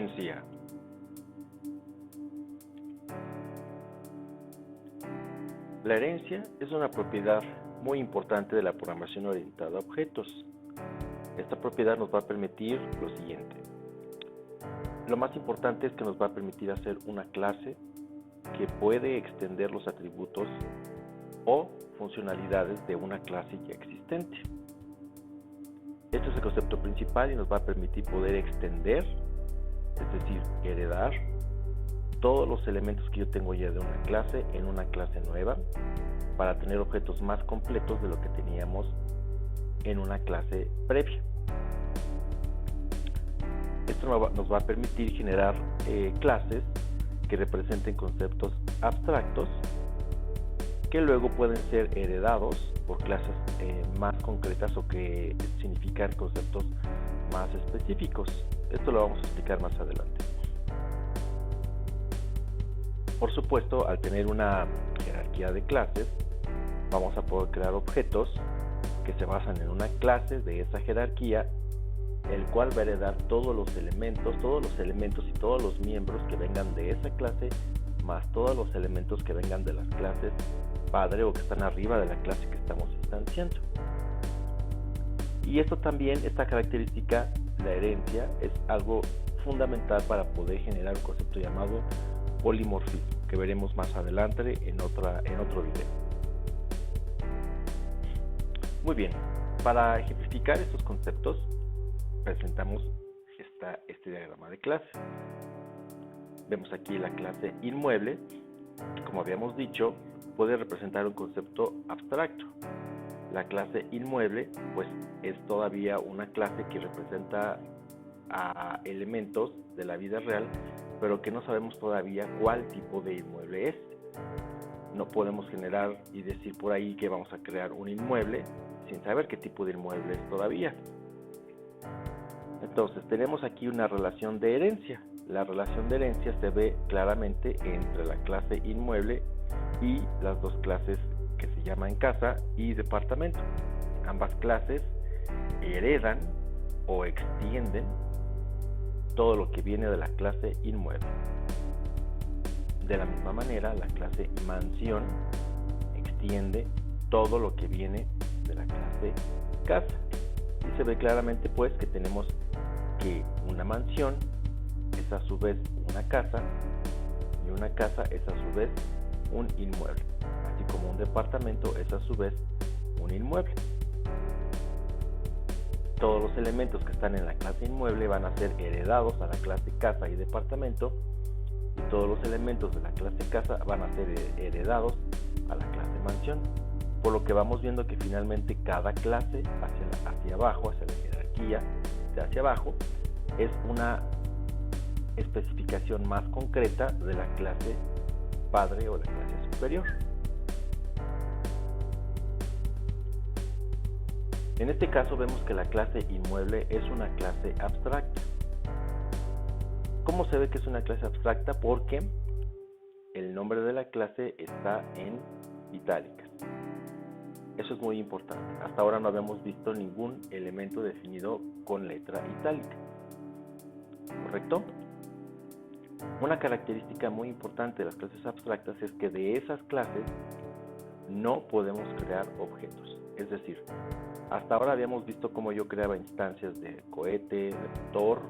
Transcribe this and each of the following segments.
Herencia. La herencia es una propiedad muy importante de la programación orientada a objetos. Esta propiedad nos va a permitir lo siguiente. Lo más importante es que nos va a permitir hacer una clase que puede extender los atributos o funcionalidades de una clase ya existente. Este es el concepto principal y nos va a permitir poder extender, es decir, heredar todos los elementos que yo tengo ya de una clase en una clase nueva para tener objetos más completos de lo que teníamos en una clase previa. Esto nos va a permitir generar clases que representen conceptos abstractos que luego pueden ser heredados por clases más concretas o que significan conceptos más específicos. Esto lo vamos a explicar más adelante. Por supuesto, al tener una jerarquía de clases, vamos a poder crear objetos que se basan en una clase de esa jerarquía, el cual va a heredar todos los elementos y todos los miembros que vengan de esa clase, más todos los elementos que vengan de las clases padre o que están arriba de la clase que estamos instanciando. Y esto también, esta característica, la herencia, es algo fundamental para poder generar un concepto llamado polimorfismo, que veremos más adelante en otro video. Muy bien, para ejemplificar estos conceptos, presentamos este diagrama de clase. Vemos aquí la clase inmueble, que como habíamos dicho, puede representar un concepto abstracto. La clase inmueble, pues, es todavía una clase que representa a elementos de la vida real, pero que no sabemos todavía cuál tipo de inmueble es. No podemos generar y decir por ahí que vamos a crear un inmueble sin saber qué tipo de inmueble es todavía. Entonces tenemos aquí una relación de herencia. La relación de herencia se ve claramente entre la clase inmueble y las dos clases que se llaman casa y departamento. Ambas clases heredan o extienden todo lo que viene de la clase inmueble. De la misma manera, la clase mansión extiende todo lo que viene de la clase casa. Y se ve claramente pues que tenemos que una mansión es a su vez una casa y una casa es a su vez un inmueble, así como un departamento es a su vez un inmueble. Todos los elementos que están en la clase inmueble van a ser heredados a la clase casa y departamento, y todos los elementos de la clase casa van a ser heredados a la clase mansión, por lo que vamos viendo que finalmente cada clase hacia abajo, hacia la jerarquía de hacia abajo, es una especificación más concreta de la clase padre o la clase superior. En este caso vemos que la clase inmueble es una clase abstracta. ¿Cómo se ve que es una clase abstracta? Porque el nombre de la clase está en itálicas. Eso es muy importante. Hasta ahora no habíamos visto ningún elemento definido con letra itálica. ¿Correcto? Una característica muy importante de las clases abstractas es que de esas clases no podemos crear objetos. Es decir, hasta ahora habíamos visto cómo yo creaba instancias de cohete, de motor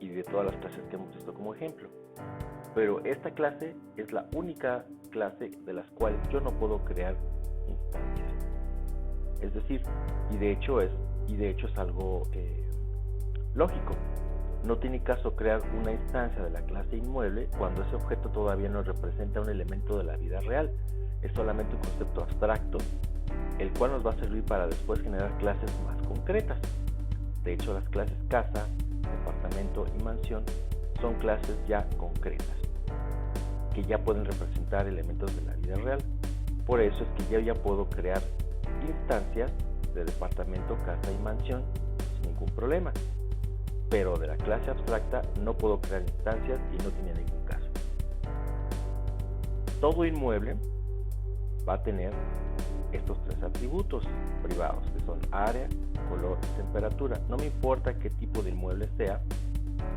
y de todas las clases que hemos visto como ejemplo. Pero esta clase es la única clase de las cuales yo no puedo crear instancias. Es decir, y de hecho es algo lógico. No tiene caso crear una instancia de la clase inmueble cuando ese objeto todavía no representa un elemento de la vida real. Es solamente un concepto abstracto, el cual nos va a servir para después generar clases más concretas. De hecho, las clases casa, departamento y mansión son clases ya concretas, que ya pueden representar elementos de la vida real. Por eso es que yo ya puedo crear instancias de departamento, casa y mansión sin ningún problema. Pero de la clase abstracta no puedo crear instancias y no tiene ningún caso. Todo inmueble va a tener estos tres atributos privados, que son área, color y temperatura. No me importa qué tipo de inmueble sea,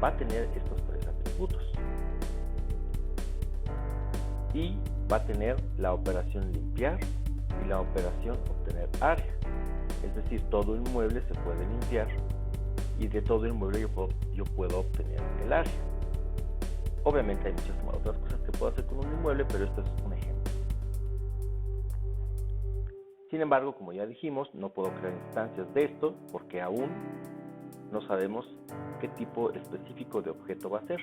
va a tener estos tres atributos. Y va a tener la operación limpiar y la operación obtener área. Es decir, todo inmueble se puede limpiar y de todo inmueble yo puedo obtener el área. Obviamente hay muchas otras cosas que puedo hacer con un inmueble, pero esto es un ejemplo. Sin embargo, como ya dijimos, no puedo crear instancias de esto porque aún no sabemos qué tipo específico de objeto va a ser.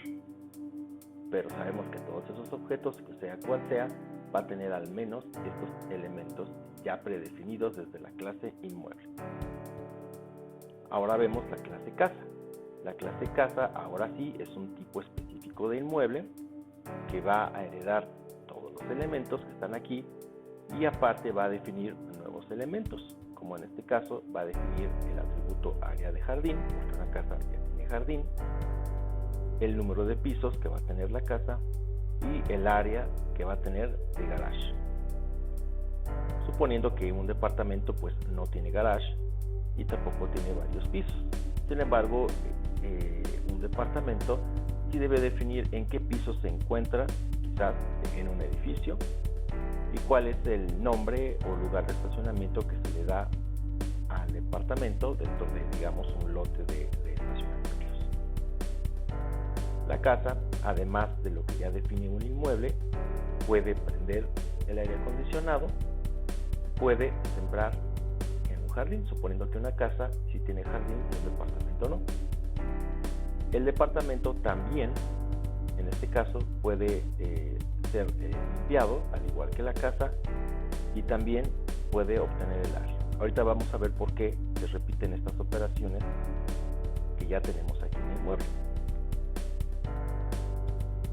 Pero sabemos que todos esos objetos, sea cual sea, va a tener al menos estos elementos ya predefinidos desde la clase inmueble. Ahora vemos la clase casa. La clase casa ahora sí es un tipo específico de inmueble que va a heredar todos los elementos que están aquí y aparte va a definir nuevos elementos, como en este caso va a definir el atributo área de jardín, porque una casa ya tiene jardín, el número de pisos que va a tener la casa y el área que va a tener de garage. Suponiendo que un departamento pues no tiene garage y tampoco tiene varios pisos. Sin embargo, un departamento sí debe definir en qué piso se encuentra, quizás en un edificio, y cuál es el nombre o lugar de estacionamiento que se le da al departamento dentro de, digamos, un lote de estacionamientos. La casa, además de lo que ya define un inmueble, puede prender el aire acondicionado, puede sembrar en un jardín, suponiendo que una casa sí tiene jardín y un departamento no. El departamento también, en este caso, puede ser limpiado, al igual que la casa, y también puede obtener el área. Ahorita vamos a ver por qué se repiten estas operaciones que ya tenemos aquí en el inmueble.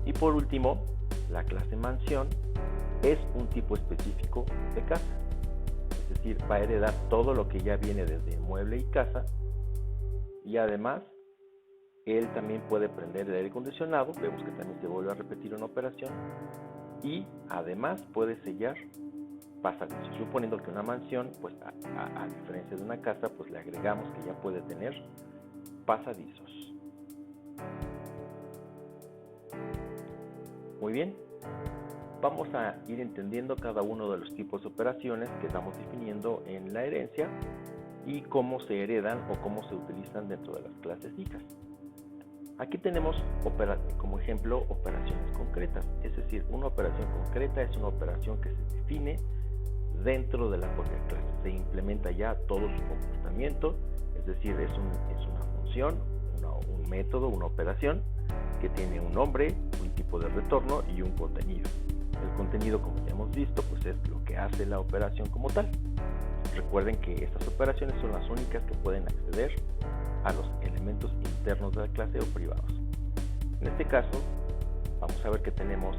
Y por último, la clase mansión es un tipo específico de casa. Es decir, va a heredar todo lo que ya viene desde inmueble y casa, y además él también puede prender el aire acondicionado, vemos que también se vuelve a repetir una operación, y además puede sellar pasadizos, suponiendo que una mansión, pues a diferencia de una casa, pues le agregamos que ya puede tener pasadizos. Muy bien, vamos a ir entendiendo cada uno de los tipos de operaciones que estamos definiendo en la herencia y cómo se heredan o cómo se utilizan dentro de las clases hijas. Aquí tenemos como ejemplo operaciones concretas, es decir, una operación concreta es una operación que se define dentro de la propia clase, se implementa ya todo su comportamiento, es decir, es una función, un método, una operación que tiene un nombre, un tipo de retorno y un contenido. El contenido, como ya hemos visto, pues es lo que hace la operación como tal. Recuerden que estas operaciones son las únicas que pueden acceder a los elementos internos de la clase o privados. En este caso, vamos a ver que tenemos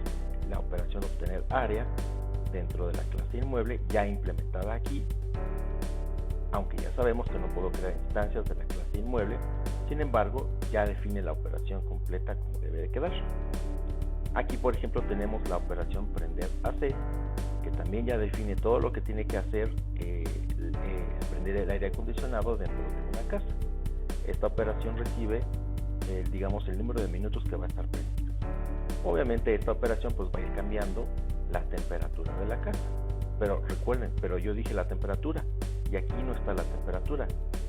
la operación obtener área dentro de la clase inmueble ya implementada aquí, aunque ya sabemos que no puedo crear instancias de la clase inmueble, sin embargo, ya define la operación completa como debe de quedar. Aquí, por ejemplo, tenemos la operación prender AC, que también ya define todo lo que tiene que hacer prender el aire acondicionado dentro de una casa. Esta operación recibe, digamos, el número de minutos que va a estar prendido. Obviamente esta operación pues va a ir cambiando la temperatura de la casa. Pero recuerden, yo dije la temperatura y aquí no está la temperatura.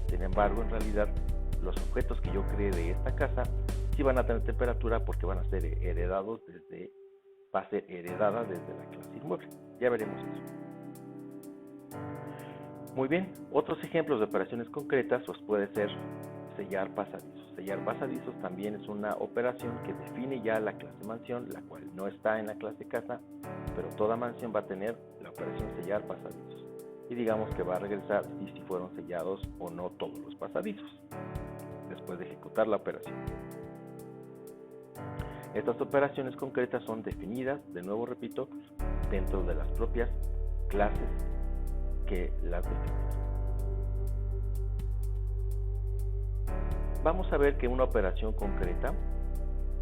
Sin embargo, en realidad, los objetos que yo creé de esta casa sí van a tener temperatura porque van a ser heredados va a ser heredada desde la clase inmueble. Ya veremos eso. Muy bien, otros ejemplos de operaciones concretas pues puede ser sellar pasadizos. Sellar pasadizos también es una operación que define ya la clase mansión, la cual no está en la clase casa, pero toda mansión va a tener la operación sellar pasadizos. Y digamos que va a regresar si fueron sellados o no todos los pasadizos, después de ejecutar la operación. Estas operaciones concretas son definidas, de nuevo repito, dentro de las propias clases que las definen. Vamos a ver que una operación concreta,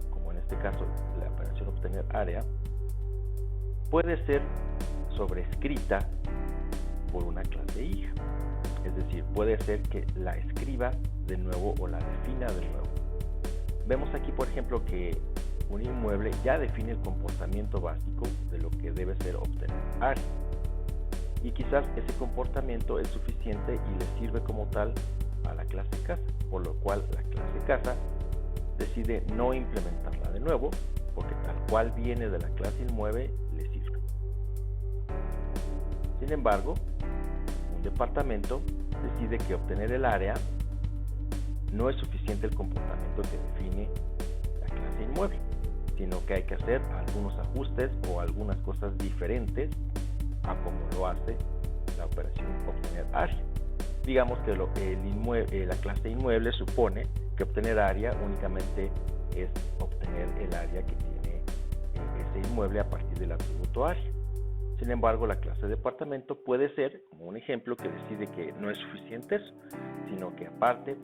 como en este caso la operación obtener área, puede ser sobrescrita por una clase hija. Es decir, puede ser que la escriba de nuevo o la defina de nuevo. vemos aquí, por ejemplo, que un inmueble ya define el comportamiento básico de lo que debe ser obtener área. Y quizás ese comportamiento es suficiente y le sirve como tal a la clase casa, por lo cual la clase casa decide no implementarla de nuevo, porque tal cual viene de la clase inmueble le sirve. Sin embargo, un departamento decide que obtener el área no es suficiente el comportamiento que define la clase inmueble, sino que hay que hacer algunos ajustes o algunas cosas diferentes a como lo hace la operación obtener área. Digamos que la clase inmueble supone que obtener área únicamente es obtener el área que tiene ese inmueble a partir del atributo área. Sin embargo, la clase departamento puede ser, como un ejemplo, que decide que no es suficiente eso, sino que aparte,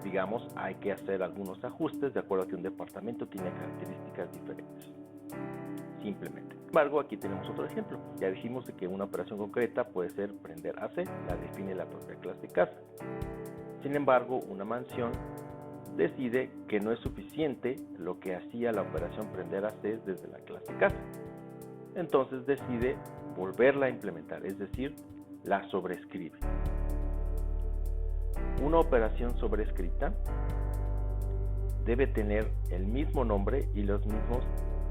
digamos, hay que hacer algunos ajustes de acuerdo a que un departamento tiene características diferentes. Simplemente. Sin embargo, aquí tenemos otro ejemplo. Ya dijimos de que una operación concreta puede ser prender AC, la define la propia clase casa. Sin embargo, una mansión decide que no es suficiente lo que hacía la operación prender AC desde la clase casa. Entonces decide volverla a implementar, es decir, la sobrescribe. Una operación sobrescrita debe tener el mismo nombre y los mismos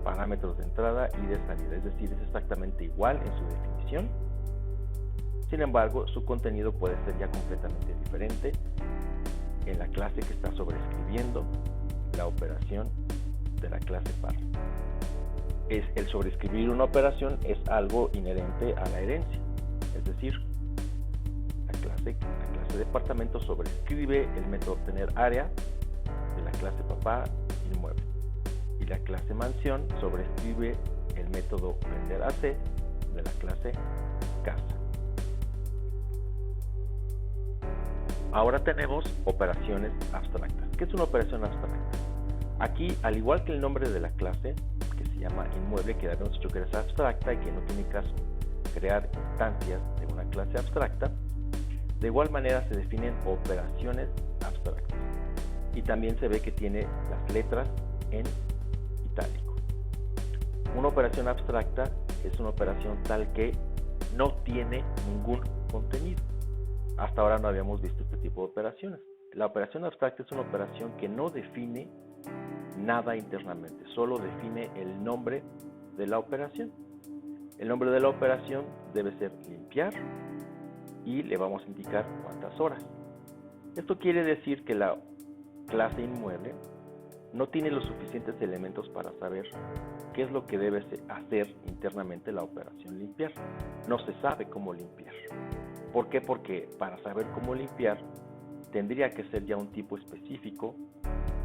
parámetros de entrada y de salida, es decir, es exactamente igual en su definición. Sin embargo, su contenido puede ser ya completamente diferente en la clase que está sobrescribiendo la operación de la clase par. El sobrescribir una operación es algo inherente a la herencia, es decir, la clase departamento sobrescribe el método obtener área de la clase papá inmueble y la clase mansión sobrescribe el método prender AC de la clase casa. Ahora tenemos operaciones abstractas. ¿Qué es una operación abstracta? Aquí, al igual que el nombre de la clase, que se llama inmueble, que habíamos dicho que es abstracta y que no tiene caso crear instancias de una clase abstracta, de igual manera se definen operaciones abstractas. Y también se ve que tiene las letras en itálico. Una operación abstracta es una operación tal que no tiene ningún contenido. Hasta ahora no habíamos visto este tipo de operaciones. La operación abstracta es una operación que no define nada internamente, solo define el nombre de la operación. El nombre de la operación debe ser limpiar y le vamos a indicar cuántas horas. Esto quiere decir que la clase inmueble no tiene los suficientes elementos para saber qué es lo que debe hacer internamente la operación limpiar. No se sabe cómo limpiar. ¿Por qué? Porque para saber cómo limpiar tendría que ser ya un tipo específico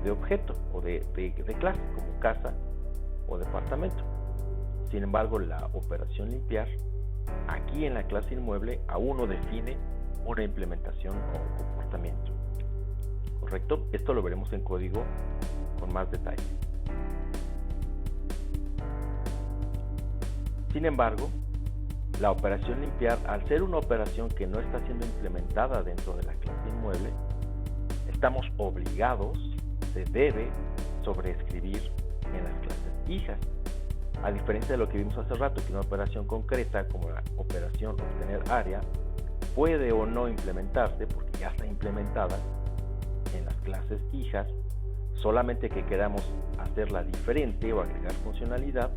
de objeto o de clase, como casa o departamento. Sin embargo, la operación limpiar, aquí en la clase inmueble, aún no define una implementación o un comportamiento. ¿Correcto? Esto lo veremos en código con más detalle. Sin embargo, la operación limpiar, al ser una operación que no está siendo implementada dentro de la clase inmueble, estamos obligados, se debe sobreescribir en las clases hijas. A diferencia de lo que vimos hace rato, que una operación concreta como la operación obtener área puede o no implementarse porque ya está implementada en las clases hijas, solamente que queramos hacerla diferente o agregar funcionalidad,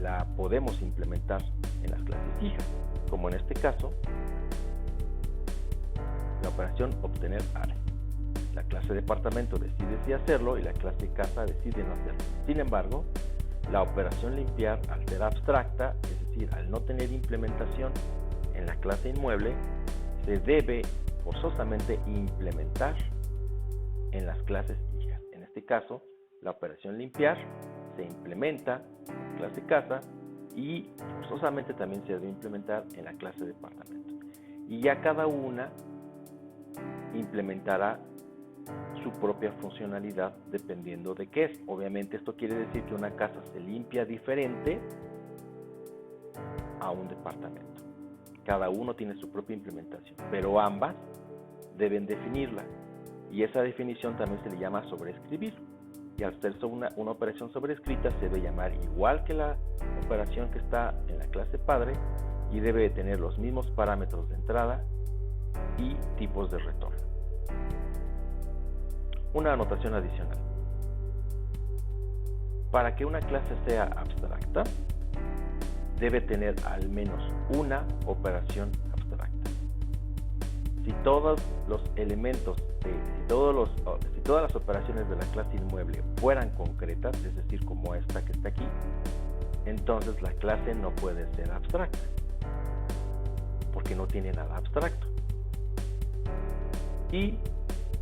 la podemos implementar en las clases hijas, como en este caso la operación obtener área. La clase departamento decide si hacerlo y la clase casa decide no hacerlo. Sin embargo, la operación limpiar, al ser abstracta, es decir, al no tener implementación en la clase inmueble, se debe forzosamente implementar en las clases hijas. En este caso, la operación limpiar se implementa en la clase casa y forzosamente también se debe implementar en la clase departamento. Y ya cada una implementará su propia funcionalidad dependiendo de qué es. Obviamente esto quiere decir que una casa se limpia diferente a un departamento. Cada uno tiene su propia implementación, pero ambas deben definirla. Y esa definición también se le llama sobreescribir. Y al ser una operación sobrescrita se debe llamar igual que la operación que está en la clase padre y debe de tener los mismos parámetros de entrada y tipos de retorno. Una anotación adicional. Para que una clase sea abstracta, debe tener al menos una operación abstracta. Si todos los elementos, si todas las operaciones de la clase inmueble fueran concretas, es decir, como esta que está aquí, entonces la clase no puede ser abstracta, porque no tiene nada abstracto. Y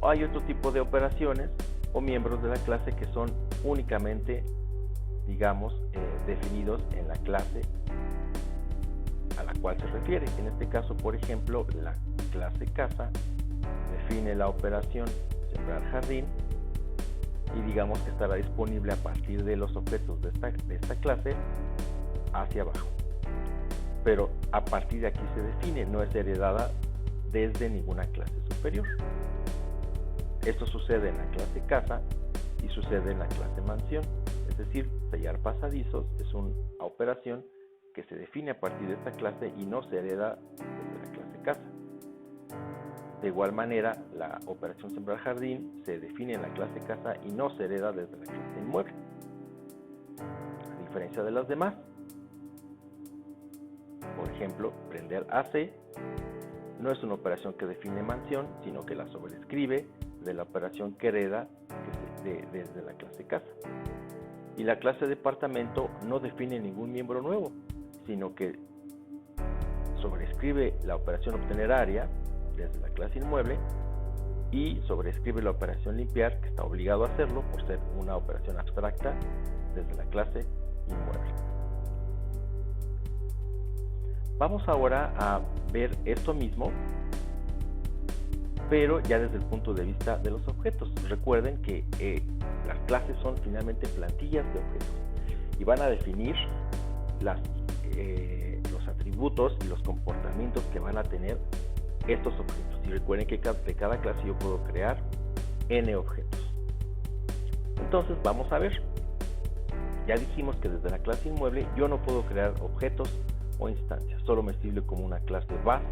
hay otro tipo de operaciones o miembros de la clase que son únicamente, digamos, definidos en la clase a la cual se refiere. En este caso, por ejemplo, la clase casa define la operación sembrar jardín y digamos que estará disponible a partir de los objetos de esta clase hacia abajo. Pero a partir de aquí se define, no es heredada desde ninguna clase superior. Esto sucede en la clase casa y sucede en la clase mansión. Es decir, sellar pasadizos es una operación que se define a partir de esta clase y no se hereda desde la clase casa. De igual manera, la operación sembrar jardín se define en la clase casa y no se hereda desde la clase inmueble, a diferencia de las demás. Por ejemplo, prender AC no es una operación que define mansión, sino que la sobrescribe de la operación que hereda desde la clase casa. Y la clase departamento no define ningún miembro nuevo, sino que sobrescribe la operación obtener área desde la clase inmueble y sobrescribe la operación limpiar, que está obligado a hacerlo por ser una operación abstracta desde la clase inmueble. Vamos ahora a ver esto mismo, pero ya desde el punto de vista de los objetos. Recuerden que las clases son finalmente plantillas de objetos y van a definir los atributos y los comportamientos que van a tener estos objetos. Y recuerden que de cada clase yo puedo crear n objetos. Entonces vamos a ver. Ya dijimos que desde la clase inmueble yo no puedo crear objetos o instancias, solo me sirve como una clase base,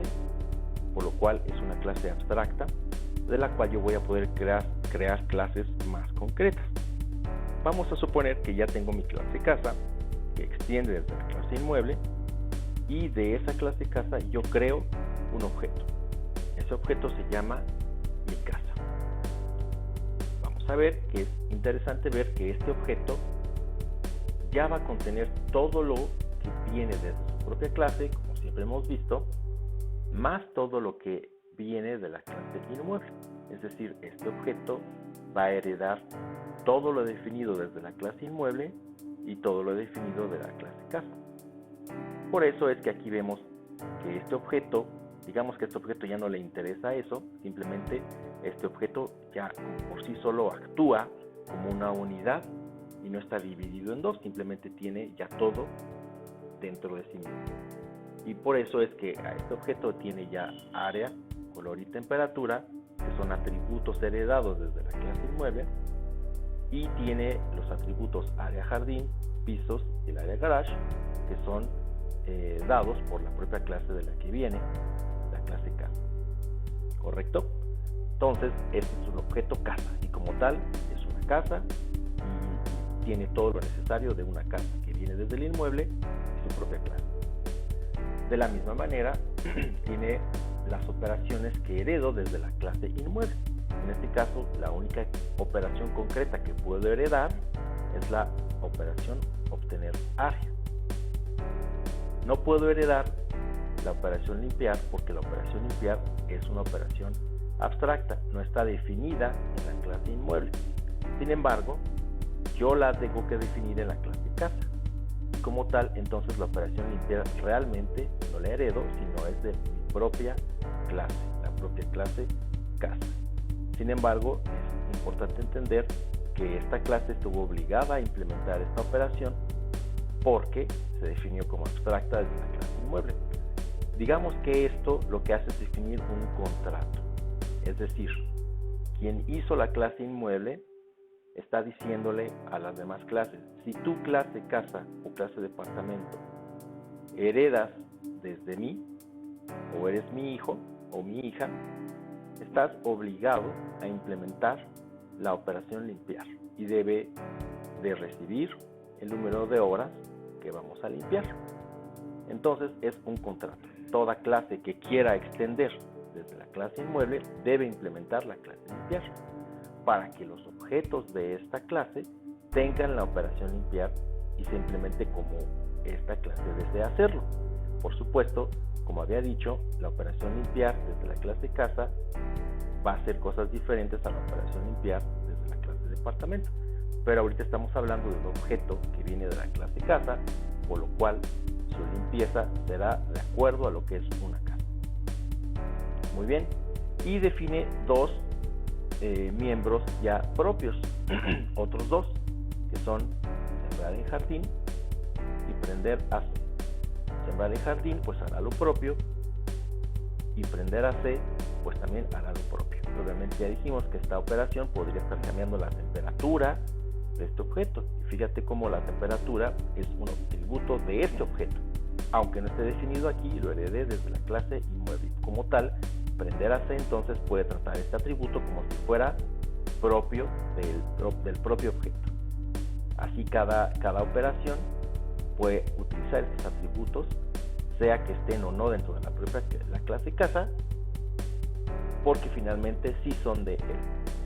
por lo cual es una clase abstracta de la cual yo voy a poder crear clases más concretas. Vamos a suponer que ya tengo mi clase casa que extiende desde la clase inmueble y de esa clase casa yo creo un objeto. Ese objeto se llama mi casa. Vamos a ver que es interesante ver que este objeto ya va a contener todo lo que viene desde su propia clase, como siempre hemos visto, más todo lo que viene de la clase inmueble. Es decir, este objeto va a heredar todo lo definido desde la clase inmueble y todo lo definido de la clase casa. Por eso es que aquí vemos que este objeto, digamos que este objeto ya no le interesa eso, simplemente este objeto ya por sí solo actúa como una unidad y no está dividido en dos, simplemente tiene ya todo dentro de sí mismo. Y por eso es que a este objeto tiene ya área, color y temperatura, que son atributos heredados desde la clase inmueble, y tiene los atributos área jardín, pisos y el área garage, que son dados por la propia clase de la que viene, la clase casa. ¿Correcto? Entonces, este es un objeto casa y como tal es una casa y tiene todo lo necesario de una casa que viene desde el inmueble y su propia clase. De la misma manera, tiene las operaciones que heredo desde la clase inmueble. En este caso, la única operación concreta que puedo heredar es la operación obtener área. No puedo heredar la operación limpiar porque la operación limpiar es una operación abstracta, no está definida en la clase inmueble. Sin embargo, yo la tengo que definir en la clase casa. Como tal, entonces la operación limpiar realmente no la heredo, sino es de mi propia clase, la propia clase casa. Sin embargo, es importante entender que esta clase estuvo obligada a implementar esta operación porque se definió como abstracta desde la clase inmueble. Digamos que esto lo que hace es definir un contrato. Es decir, quien hizo la clase inmueble está diciéndole a las demás clases: si tu clase casa o clase departamento heredas desde mí, o eres mi hijo o mi hija, estás obligado a implementar la operación limpiar y debe de recibir el número de horas que vamos a limpiar. Entonces es un contrato. Toda clase que quiera extender desde la clase inmueble debe implementar la clase limpiar para que los objetos de esta clase tengan la operación limpiar y se implemente como esta clase desea hacerlo. Por supuesto, como había dicho, la operación limpiar desde la clase casa va a hacer cosas diferentes a la operación limpiar desde la clase departamento. Pero ahorita estamos hablando de un objeto que viene de la clase casa, por lo cual su limpieza será de acuerdo a lo que es una casa. Muy bien, y define dos miembros ya propios, otros dos, que son sembrar en jardín y prender AC. Sembrar en jardín pues hará lo propio, y prender AC pues también hará lo propio. Obviamente ya dijimos que esta operación podría estar cambiando la temperatura de este objeto. Y fíjate cómo la temperatura es un atributo de este objeto. Aunque no esté definido aquí, lo heredé desde la clase inmueble. Como tal, prender AC entonces puede tratar este atributo como si fuera propio del propio objeto. Así cada operación puede utilizar estos atributos, sea que estén o no dentro de la clase casa, porque finalmente sí son de él,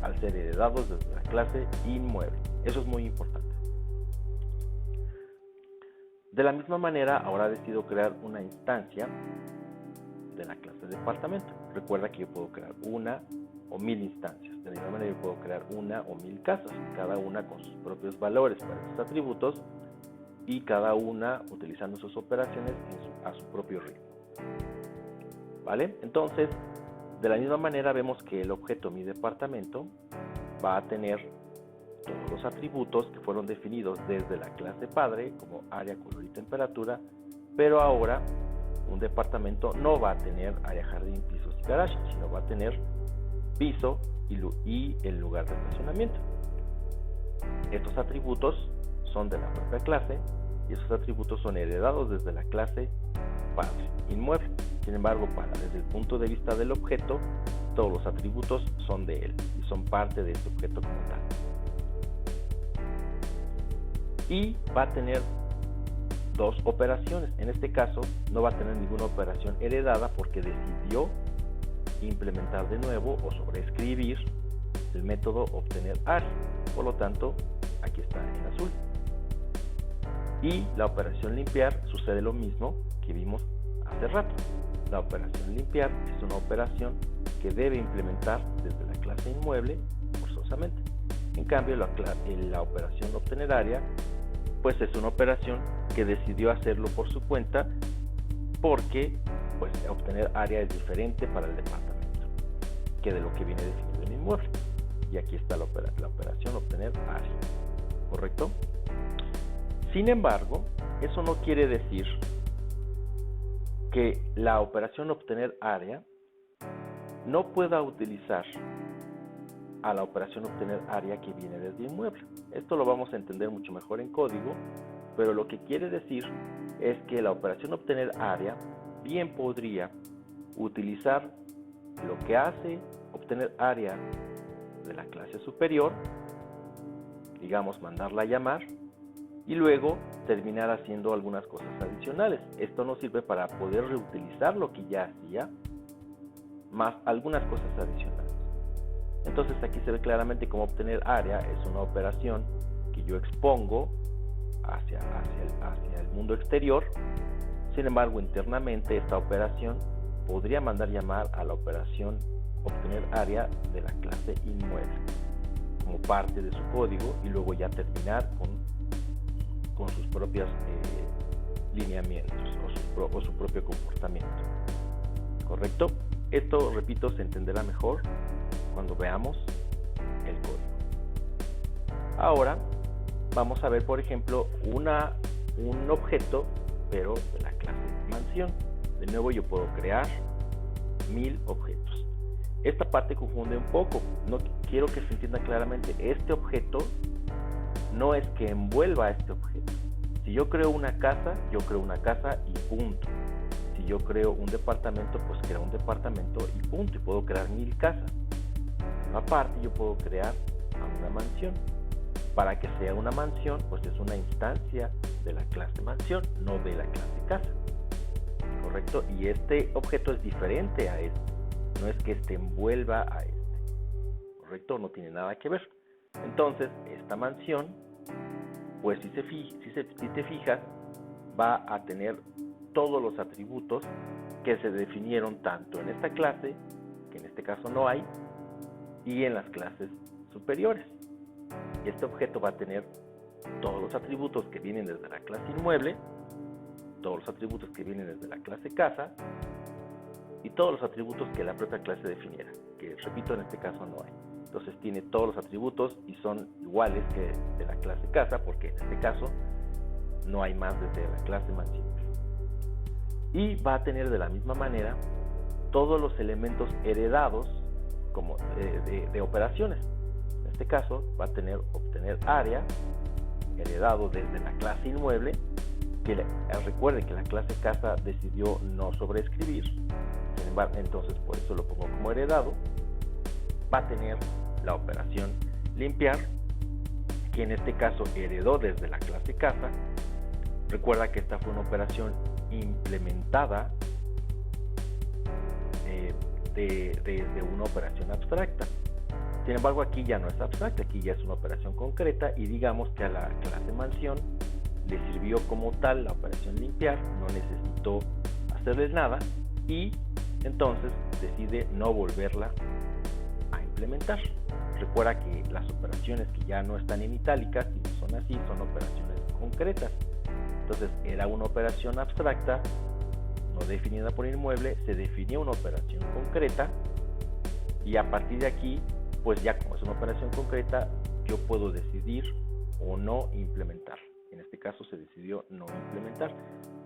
al ser heredados desde la clase inmueble. Eso es muy importante. De la misma manera, ahora decido crear una instancia de la clase departamento. Recuerda que yo puedo crear una o 1000 instancias. De la misma manera, yo puedo crear una o 1000 casas, cada una con sus propios valores para estos atributos y cada una utilizando sus operaciones a su propio ritmo. ¿Vale? Entonces, de la misma manera vemos que el objeto mi departamento va a tener todos los atributos que fueron definidos desde la clase padre, como área, color y temperatura, pero ahora un departamento no va a tener área, jardín, pisos y garage, sino va a tener piso y el lugar de estacionamiento. Estos atributos son de la propia clase y esos atributos son heredados desde la clase padre inmueble. Sin embargo, desde el punto de vista del objeto, todos los atributos son de él y son parte de este objeto como tal. Y va a tener dos operaciones. En este caso, no va a tener ninguna operación heredada porque decidió implementar de nuevo o sobreescribir el método obtener área. Por lo tanto, aquí está en azul. Y la operación limpiar sucede lo mismo que vimos hace rato. La operación limpiar es una operación que debe implementar desde la clase inmueble forzosamente. En cambio, la operación obtener área pues es una operación que decidió hacerlo por su cuenta porque pues obtener área es diferente para el departamento que de lo que viene definido en inmueble. Y aquí está la operación obtener área, ¿correcto? Sin embargo, eso no quiere decir que la operación obtener área no pueda utilizar a la operación obtener área que viene desde inmueble. Esto lo vamos a entender mucho mejor en código, pero lo que quiere decir es que la operación obtener área bien podría utilizar lo que hace obtener área de la clase superior, digamos mandarla a llamar, y luego terminar haciendo algunas cosas adicionales. Esto nos sirve para poder reutilizar lo que ya hacía, más algunas cosas adicionales. Entonces aquí se ve claramente cómo obtener área es una operación que yo expongo hacia el mundo exterior. Sin embargo, internamente esta operación podría mandar llamar a la operación obtener área de la clase inmueble como parte de su código y luego ya terminar con sus propios lineamientos o su propio comportamiento. ¿Correcto? Esto, repito, se entenderá mejor cuando veamos el código. Ahora vamos a ver, por ejemplo, un objeto, pero de la clase mansión. De nuevo, yo puedo crear 1000 objetos. Esta parte confunde un poco. quiero que se entienda claramente, este objeto no es que envuelva a este objeto. Si yo creo una casa y punto. Si yo creo un departamento, pues creo un departamento y punto. Y puedo crear 1000 casas. Aparte, yo puedo crear una mansión. Para que sea una mansión, pues es una instancia de la clase mansión, no de la clase casa. ¿Correcto? Y este objeto es diferente a este. No es que este envuelva a este. ¿Correcto? No tiene nada que ver. Entonces, esta mansión, pues si te fijas, va a tener todos los atributos que se definieron tanto en esta clase, que en este caso no hay, y en las clases superiores. Este objeto va a tener todos los atributos que vienen desde la clase inmueble, todos los atributos que vienen desde la clase casa, y todos los atributos que la propia clase definiera, que repito, en este caso no hay. Entonces tiene todos los atributos y son iguales que de la clase casa, porque en este caso no hay más desde la clase mansión. Y va a tener de la misma manera todos los elementos heredados como de operaciones. En este caso va a obtener área heredado desde la clase inmueble, que recuerden que la clase casa decidió no sobreescribir, sin embargo, entonces por eso lo pongo como heredado. Va a tener la operación limpiar, que en este caso heredó desde la clase casa. Recuerda que esta fue una operación implementada de una operación abstracta. Sin embargo, aquí ya no es abstracta, aquí ya es una operación concreta, y digamos que a la clase mansión le sirvió como tal la operación limpiar, no necesitó hacerles nada, y entonces decide no volverla a implementar. Recuerda que las operaciones que ya no están en itálicas y no son así, son operaciones concretas. Entonces era una operación abstracta, no definida por inmueble, se definió una operación concreta, y a partir de aquí, pues ya como es una operación concreta, yo puedo decidir o no implementar. En este caso se decidió no implementar.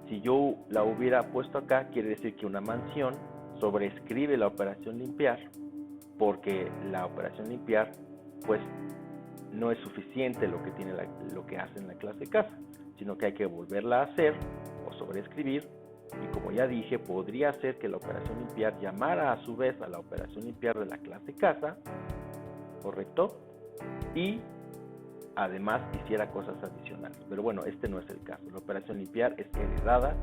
Si yo la hubiera puesto acá, quiere decir que una mansión sobreescribe la operación limpiar, porque la operación limpiar pues no es suficiente lo que hace en la clase casa, sino que hay que volverla a hacer o sobreescribir, y como ya dije, podría ser que la operación limpiar llamara a su vez a la operación limpiar de la clase casa, ¿correcto? Y además hiciera cosas adicionales, pero bueno, este no es el caso. La operación limpiar es heredada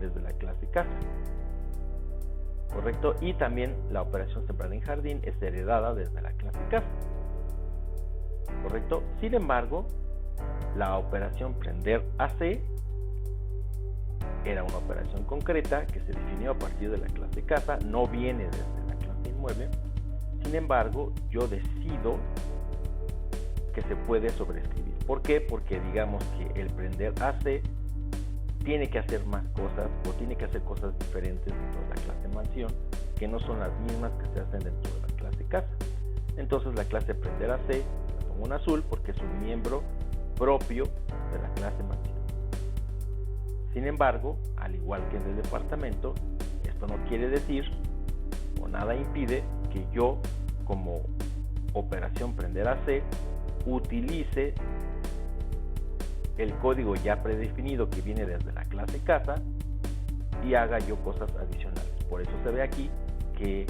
desde la clase casa, ¿correcto? Y también la operación sembrar en jardín es heredada desde la clase casa, ¿correcto? Sin embargo, la operación prender AC era una operación concreta que se definió a partir de la clase casa, no viene desde la clase inmueble. Sin embargo, yo decido que se puede sobreescribir. ¿Por qué? Porque digamos que el prender AC tiene que hacer más cosas, o tiene que hacer cosas diferentes dentro de la clase mansión, que no son las mismas que se hacen dentro de la clase casa. Entonces la clase prender AC la pongo en azul porque es un miembro propio de la clase mansión. Sin embargo, al igual que en el departamento, esto no quiere decir o nada impide que yo, como operación prender AC, utilice el código ya predefinido que viene desde la clase casa y haga yo cosas adicionales. Por eso se ve aquí que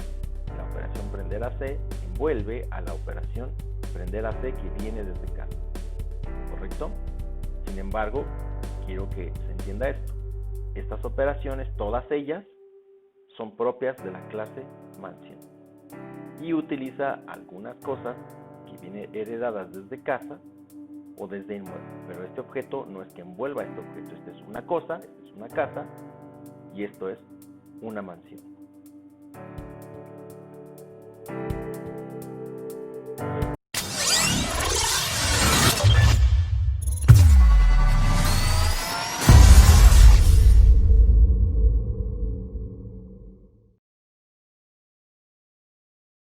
la operación prender AC envuelve a la operación prender AC que viene desde casa, ¿correcto? Sin embargo, quiero que se entienda esto. Estas operaciones, todas ellas, son propias de la clase mansión y utiliza algunas cosas que vienen heredadas desde casa o desde inmueble, pero este objeto no es que envuelva a este objeto. Este es una cosa, esta es una casa y esto es una mansión.